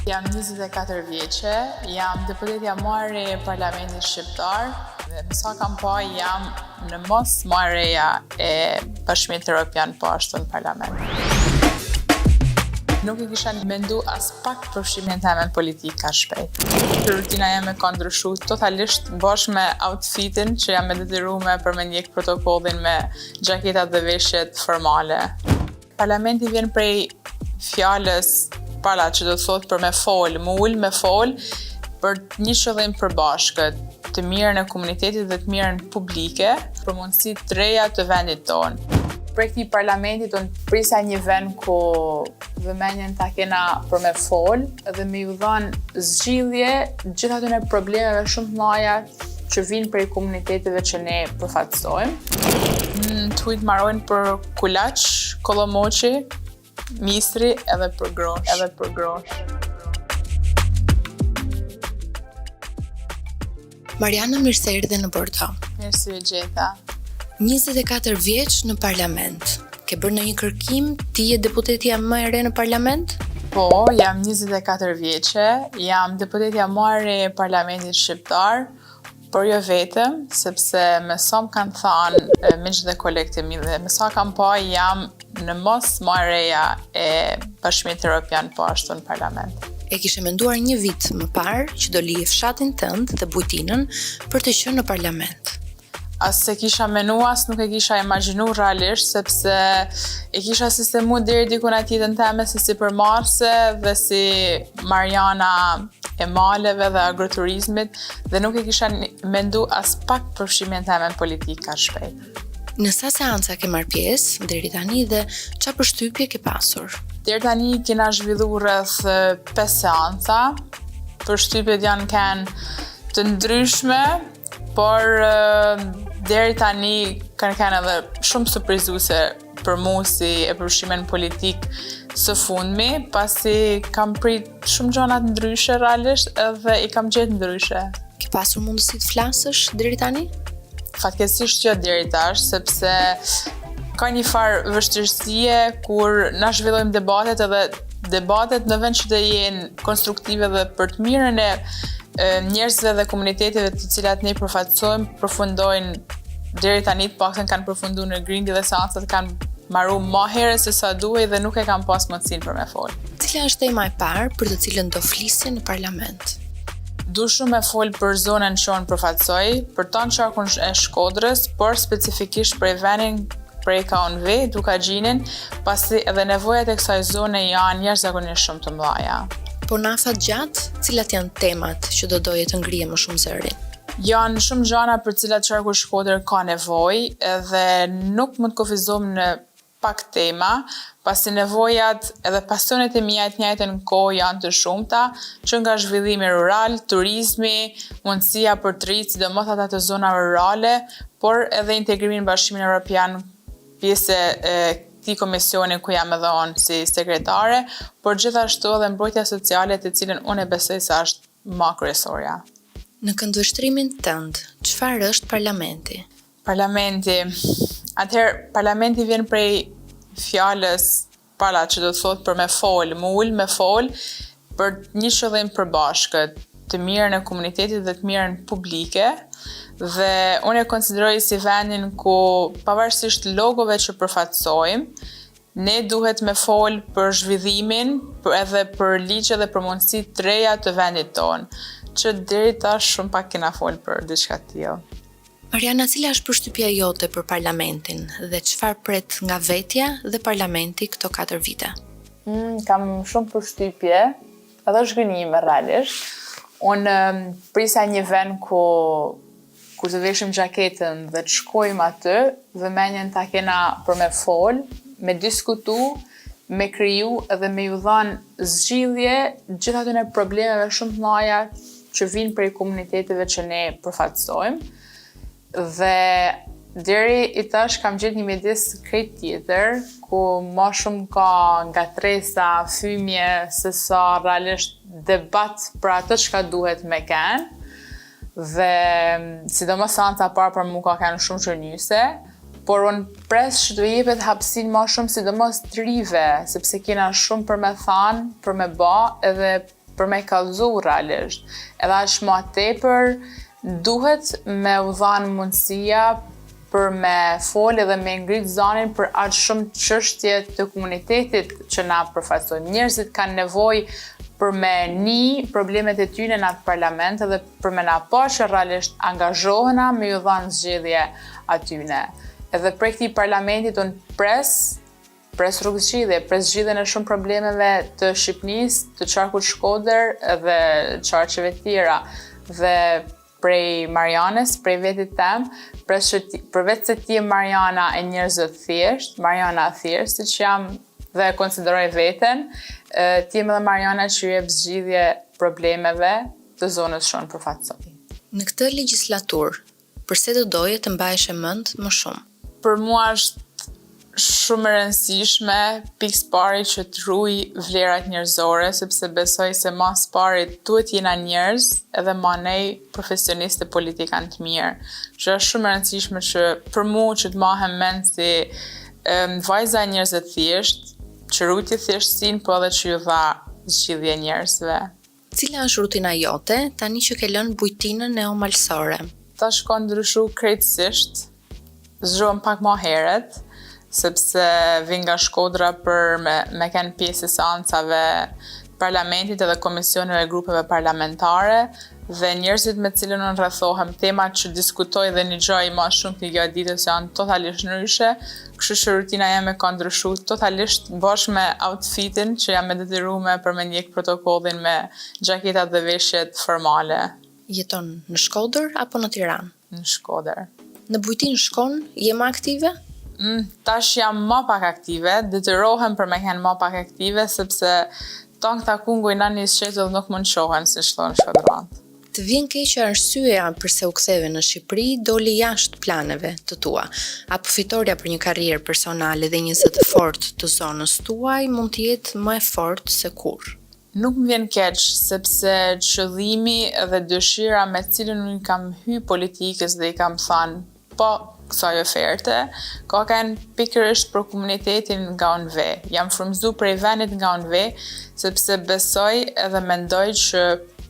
Jam 24 vjeqe, jam deputetja marre e Parlamentit Shqiptar dhe më sa kam pa jam në mos marreja e Bashkimit Evropian po ashtu në Parlament. Nuk e kisha mendu as pak përfshimin temen politik ka shpejt. Rutina jeme ka ndryshu totalisht bashkë me outfitin që jam e detyrume për me ndjek protokollin me gjaketat dhe veshjet formale. Parlamenti vjen prej fjalës pala që do të thotë për me fol, më ul me fol për një qëllim përbashkët, të mirën e komunitetit dhe të mirën publike, për mundësi të reja të vendit tonë. Për këtij parlamenti do të prisa një vend ku vëmendjen ta kena për me fol dhe me ju dhanë zgjidhje gjithë atyre problemeve shumë të mëdha që vijnë prej komuniteteve që ne përfaqësojmë. Tuit marrojnë për kulaç, kollomoçi, misri edhe për grosh. Mariana, mirë se erdhe në Bordeaux. Mirë se u gjeta. 24 vjeç në parlament. Ke bërë ndonjë kërkim? Ti je deputetja më e re në parlament? Po, jam 24 vjeqe, jam deputetja më e re e Parlamentit Shqiptar, por jo vetëm, sepse me sa më kanë thënë miq dhe kolegët e mi dhe me sa kam pa jam në mos më e reja e Bashkimit Evropian po ashtu në Parlament. E kishe menduar një vit më parë që do lije fshatin tënd dhe bujtinën për të qenë në parlament? As se kisha menu, as nuk e kisha imagjinu realisht, sepse e kisha sistemu deri diku në jetën time si përmarrëse dhe si Mariana e maleve dhe agroturizmit dhe nuk e kisha mendu as pak përfshimin temen politik ka shpejt. Në sa seanca ke marrë pjesë deri tani dhe çfarë përshtypje ke pasur? Deri tani kena zhvilluar rreth 5 seanca. Përshtypjet janë të ndryshme, por deri tani kanë edhe shumë surprizuese për mu si e përfshimin politik së fundmi, pasi kam prit shumë gjëra të ndryshe realisht edhe i kam gjetë ndryshe. Ke pasur mundësi të flasësh deri tani? Fatkeqësisht jo deri tash, sepse ka një farë vështirësie kur na zhvillojmë debatet edhe debatet në vend që të jenë konstruktive dhe për të mirën e njerëzve dhe komuniteteve të cilat ne përfaqësojmë, përfundojnë deri tani të paktën kanë përfunduar në grindi dhe seancat kanë marru më herë se sa duhej dhe nuk e kam pas mundësinë për me fol. Cila është tema e parë për të cilën do flisje në parlament? Du shumë me fol për zonën që unë përfaqësoj, për tonë qarkun e Shkodrës, por specifikisht për vendin prej KNV, Dukagjinin, pasi edhe nevojat e kësaj zone janë jashtëzakonisht shumë të mëdha. Po na afat gjatë, cilat janë temat që do doje të ngrije më shumë zërin? Janë shumë gjëra për cilat qarku Shkodër ka nevojë edhe nuk mund të kufizohem në pak tema, pasi nevojat edhe pasionet e mia të njëjtën kohë janë të shumta, që nga zhvillimi rural, turizmi, mundësia për të rinjt, sidomos ata të zonave rurale, por edhe integrimi në Bashkimin Evropian, pjesë e këtij komisioni ku jam edhe unë si sekretare, por gjithashtu edhe mbrojtja sociale të cilën unë e besoj se është më kryesorja. Në këndvështrimin tënd, çfarë është parlamenti? Parlamenti vjen prej fjalës pala që do të thotë për me fol, më ul me fol për një qëllim përbashkët, të mirën e komunitetit dhe të mirën publike. Dhe unë e konsideroj si vendin ku pavarësisht logove që përfaqësojmë, ne duhet me fol për zhvillimin, edhe për ligje dhe për mundësi të reja të vendit tonë, që deri tash shumë pak kena fol për diçka të tillë. Mariana, cila është përshtypja jote për parlamentin dhe çfarë pret nga vetja dhe parlamenti këto 4 vite? Kam shumë përshtypje, edhe zhgënjime realisht. Unë prisa një vend kur të veshim gjaketën dhe të shkojmë aty, vëmendjen ta kena për me fol, me diskutu, me kriju edhe me ju dhanë zgjidhje gjithë atyre problemeve shumë të mëdha që vijnë prej komuniteteve që ne përfaqësojmë. Dhe deri i tash kam gjetë një mjedis krejt tjetër, ku më shumë ka ngatresa, fymje, se sa realisht debat për atë çka duhet me kenë. Dhe sidomos seanca parë për mua ka qenë shumë çrënjyse, por unë pres që të jepet hapësinë më shumë sidomos të rive, sepse kena shumë për me thanë, për me bë, edhe për me kallëzu realisht. Edhe aq më tepër duhet me u dhanë mundësia për me folë dhe me ngritë zanin për aq shumë çështje të komunitetit që na përfaqësojnë. Njerëzit kanë nevojë për me ni problemet e tyre në atë parlament dhe për me na pa që realisht angazhohena me ju dhanë zgjedhje atyne. Edhe prej këtij parlamentit unë pres rrugë zgjidhje, pres zgjidhjen e shumë problemeve të Shqipënisë, të qarkut Shkodër dhe qarqeve tjera. Dhe prej Marianës, prej vetit tem, përveç se ti e Mariana e njerëzve thjesht, Mariana thjesht, siç jam dhe konsideroj veten, ti e edhe Mariana që ju jep zgjidhje problemeve të zonës që unë përfaqësoj. Në këtë legjislaturë, përse do doje të mbaheshe mend më shumë? Për mua është shumë e rëndësishme pikë pari që të ruaj vlerat njerëzore, sepse besoj se mas pari duhet jena njerëz edhe ma nej profesionistë politikan të mirë. Që është shumë e rëndësishme që për mua që të mahem mend si vajza e njerëzve thjesht, që rujti thjeshtësinë, po edhe që ju dha zgjidhje njerëzve. Cila është rutina jote tani që ke lënë bujtinën neomalsore? Tash ka ndryshu krejtësisht, zgjohem pak më herët, sepse vin nga Shkodra për me kenë pjesë seancave parlamentit edhe komisioneve grupeve parlamentare dhe njerëzit me cilën unë rrethohem, temat që diskutoj dhe një gjaj ma shumë të gjatë ditës janë totalisht ndryshe, kështu që rutina jeme ka ndryshu totalisht bashkë me outfitin që jam e detyruar për me ndjek protokollin me xhaketat dhe veshjet formale. Jeton në Shkodër apo në Tiranë? Në Shkodër. Në bujtinë shkon, je më aktive? Tash jam më pak aktive, detyrohem për me qenë më pak aktive, sepse tonë këta kungu i nani shtetull nuk mund qohen, si shtonë shkodrantë. Të vjen keq arsyeja përse u ktheve në Shqipëri doli jashtë planeve të tua, apo fitoria për një karrierë personale dhe një zë të fortë të zonës tuaj mund të jetë më e fortë se kurrë? Nuk më vjen keq, sepse qëllimi dhe dëshira me cilën unë kam hy politikës dhe i kam thënë po kësaj oferte, ka kanë pikërisht për komunitetin nga UNV. Jam frymëzuar prej vendit nga UNV, sepse besoj edhe mendoj që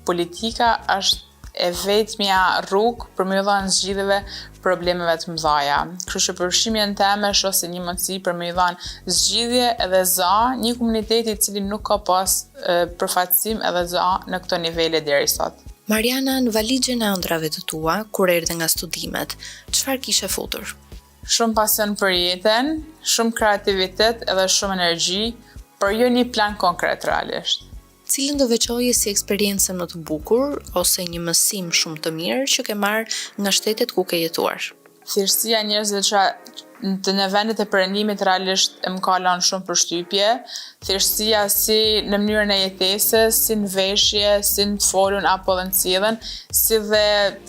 politika është e vetmja rrugë për me dhënë zgjidhjeve problemeve të mëdha. Kështu që përfshimjen time shoh si një mundësi për me dhënë zgjidhje edhe za një komuniteti i cili nuk ka pas përfaqësim edhe za në këto nivele deri sot. Mariana, në valixhen e ëndrave të tua, kur erdhe nga studimet, çfarë kishe futur? Shumë pasion për jetën, shumë kreativitet edhe shumë energji, por jo një plan konkret realisht. Cilën do veçoje si eksperiencë më të bukur ose një mësim shumë të mirë që ke marrë nga shtetet ku ke jetuar? Thjeshtësia e njerëzve që në vendet e perëndimit realisht më ka lënë shumë përshtypje. Thjeshtësia si në mënyrën e jetesës, si në veshje, si në të folun apo dhe në cilën, si dhe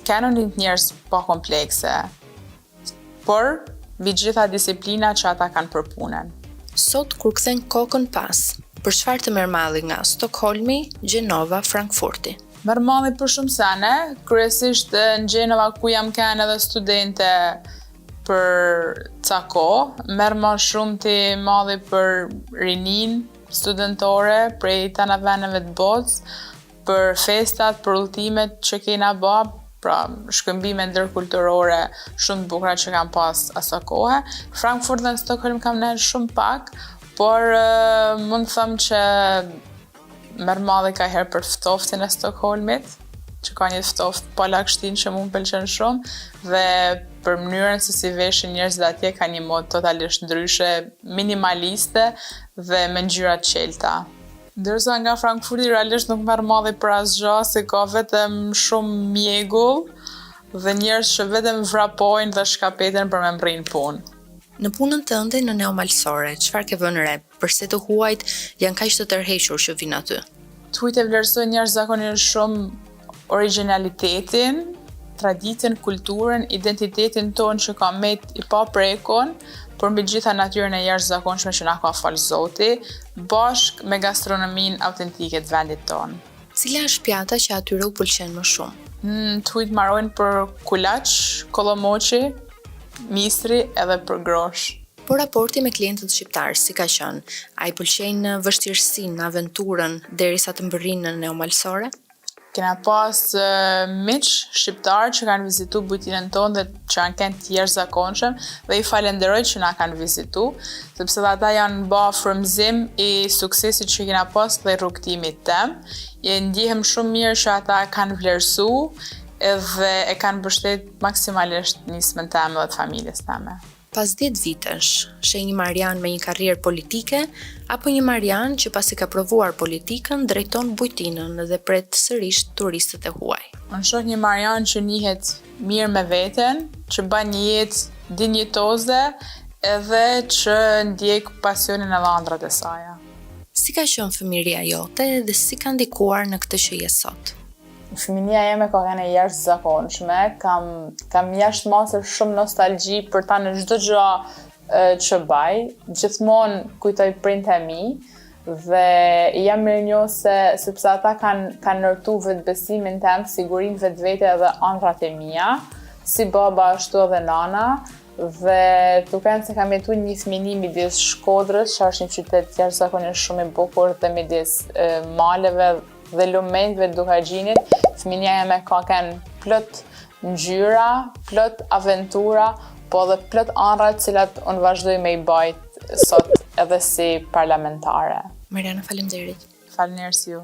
kanonit njerëz pa komplekse. Por, mbi gjitha disiplina që ata kanë për punën. Sot kur kthen kokën pas, për çfarë të merr malli nga Stockholmi, Gjenova, Frankfurti? Merr malli për shumë sene, kryesisht në Gjenova ku jam kanë edhe studente për ca kohë, merr më shumë të malli për rinin studentore prej tana vendeve të botës, për festat, për udhëtimet që kena bë, pra shkëmbime ndërkulturore shumë të bukura që kam pas asa kohë. Frankfurt dhe Stockholm kam ne shumë pak, por mund të them që merr malli ka herë për ftoftin e Stockholmit, që ka një ftoft pa lagështin që mu më pëlqen shumë, dhe për mënyrën se si veshin njerëzit atje ka një mod totalisht ndryshe, minimaliste dhe me ngjyra të qelta. Ndërsa nga Frankfurti realisht nuk merr malli për asgjë, se ka vetëm shumë mjegull dhe njerëz që vetëm vrapojnë dhe shkapeten për me mrrin punë. Në punën tënde në neomalsore, çfarë ke vënë re? Përse të huajt janë kaq të tërhequr që vinë aty? Tuajt e vlerësojnë njerëz zakonisht shumë origjinalitetin, traditën, kulturën, identitetin tonë që ka met i paprekun, por mbi gjitha natyrën e jashtëzakonshme që na ka fal Zoti, bashkë me gastronominë autentike të vendit tonë. Cila është pjata që atyre u pëlqen më shumë? Tuajt marrojnë për kulaç, kollomoçi, misri edhe për grosh. Po raporti me klientët shqiptarë, si ka qenë? A i pëlqejnë vështirësinë, aventurën, derisa të mbërrinë në neomalsore? Kena pas miq shqiptarë që kanë vizitu bujtinën tonë dhe që kanë kënë të jashtëzakonshëm dhe i falenderoj që na kanë vizitu, sepse ata janë ba frymëzim i suksesit që kena pas dhe rrugtimit tem. Ndihem shumë mirë që ata kanë vlerësu edhe e kanë mbështet maksimalisht nismën teme dhe të familjes teme. Pas 10 vitesh, sheh një Marian me një karrierë politike, apo një Marian që pasi ka provuar politikën, drejton bujtinën dhe pret sërish turistët e huaj? Unë shoh një Marian që njihet mirë me veten, që bën një jetë dinjitoze edhe që ndjek pasionin edhe ëndrat e saj. Si ka qenë fëmijëria jote dhe si ka ndikuar në këtë që je sot? Fëminia jeme ka qenë jashtëzakonshme, kam jashtë masër shumë nostalgji për ta në çdo gjë që baj. Gjithmonë kujtoj prindët e mi dhe jam mirënjohëse sepse ata kanë ndërtu vetbesimin tem, sigurinë vetvete dhe ëndrat e mia, si baba ashtu edhe nana. Dhe duken se kam jetuar një fëmijë midis Shkodrës, që është një qytet jashtëzakonisht shumë i bukur, dhe midis maleve dhe lumenjve të Duhargjinit. Fëmijëria jeme ka qenë plot ngjyra, plot aventura, po dhe plot ëndra të cilat unë vazhdoj me i bajt sot edhe si parlamentare. Mariana, faleminderit. Faleminderit ju.